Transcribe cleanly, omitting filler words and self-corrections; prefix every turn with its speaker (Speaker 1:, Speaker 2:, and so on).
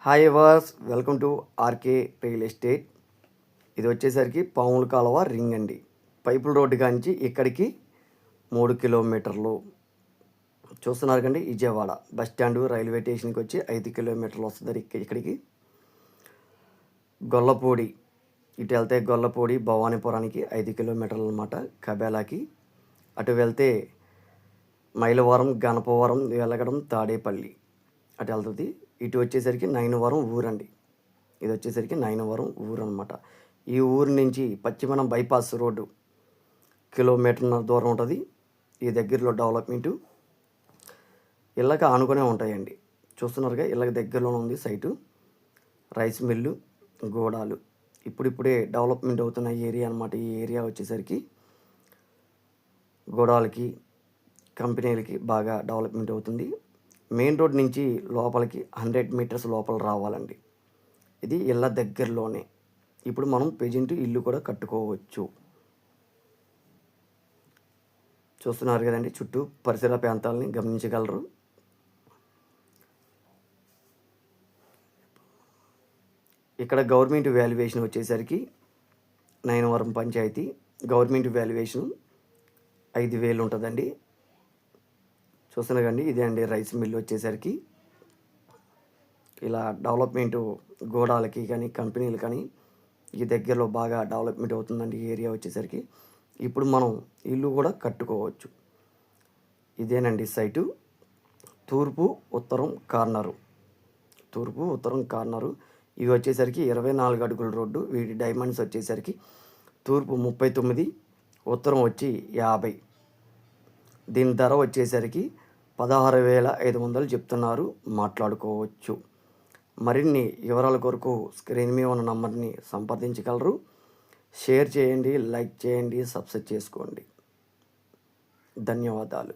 Speaker 1: Hi ఎవర్స్, welcome to RK real estate. ఇది వచ్చేసరికి పాముల కాలువ రింగ్ అండి. పైపుల రోడ్డు కాంచి ఇక్కడికి 3 కిలోమీటర్లు. చూస్తున్నారు కండి, విజయవాడ బస్ స్టాండు రైల్వే స్టేషన్కి వచ్చి 5 కిలోమీటర్లు వస్తుంది ఇక్కడికి. గొల్లపూడి ఇటు వెళ్తే గొల్లపూడి భవానీపురానికి 5 కిలోమీటర్లు అనమాట. కబేలాకి అటు వెళ్తే మైలవరం, గణపవరం, వెలగడం, తాడేపల్లి అటు వెళ్తుంది. ఇటు వచ్చేసరికి నైనవరం ఊరండి. ఇది వచ్చేసరికి నైనవరం ఊరు అనమాట. ఈ ఊరు నుంచి పశ్చిమన బైపాస్ రోడ్డు కిలోమీటర్న్నర దూరం ఉంటుంది. ఈ దగ్గరలో డెవలప్మెంటు ఇళ్ళకి ఆనుకునే ఉంటాయండి. చూస్తున్నారుగా, ఇళ్ళకి దగ్గరలోనే ఉంది సైటు. రైస్ మిల్లు, గోడాలు ఇప్పుడిప్పుడే డెవలప్మెంట్ అవుతున్న ఏరియా అనమాట. ఈ ఏరియా వచ్చేసరికి గోడాలకి, కంపెనీలకి బాగా డెవలప్మెంట్ అవుతుంది. మెయిన్ రోడ్ నుంచి లోపలికి 100 మీటర్స్ లోపల రావాలండి. ఇది ఇళ్ళ దగ్గరలోనే. ఇప్పుడు మనం ప్రెజెంట్ ఇల్లు కూడా కట్టుకోవచ్చు. చూస్తున్నారు కదండి, చుట్టూ పరిసర ప్రాంతాలని గమనించగలరు. ఇక్కడ గవర్నమెంట్ వాల్యుయేషన్ వచ్చేసరికి నైనవరం పంచాయతీ గవర్నమెంట్ వాల్యుయేషన్ 5,000 ఉంటుందండి. చూస్తున్నా కండి, ఇదే అండి రైస్ మిల్ వచ్చేసరికి. ఇలా డెవలప్మెంటు గోడాలకి కానీ కంపెనీలు కానీ ఈ దగ్గరలో బాగా డెవలప్మెంట్ అవుతుందండి ఈ ఏరియా వచ్చేసరికి. ఇప్పుడు మనం ఇల్లు కూడా కట్టుకోవచ్చు. ఇదేనండి సైటు. తూర్పు ఉత్తరం కార్నరు. ఇవి వచ్చేసరికి 24 అడుగుల రోడ్డు. వీటి డైమండ్స్ వచ్చేసరికి తూర్పు 39, ఉత్తరం వచ్చి 50. దీని ధర వచ్చేసరికి 16,500 చెప్తున్నారు. మాట్లాడుకోవచ్చు. మరిన్ని వివరాల కొరకు స్క్రీన్ మీద ఉన్న నంబర్ని సంప్రదించగలరు. షేర్ చేయండి, లైక్ చేయండి, సబ్స్క్రైబ్ చేసుకోండి. ధన్యవాదాలు.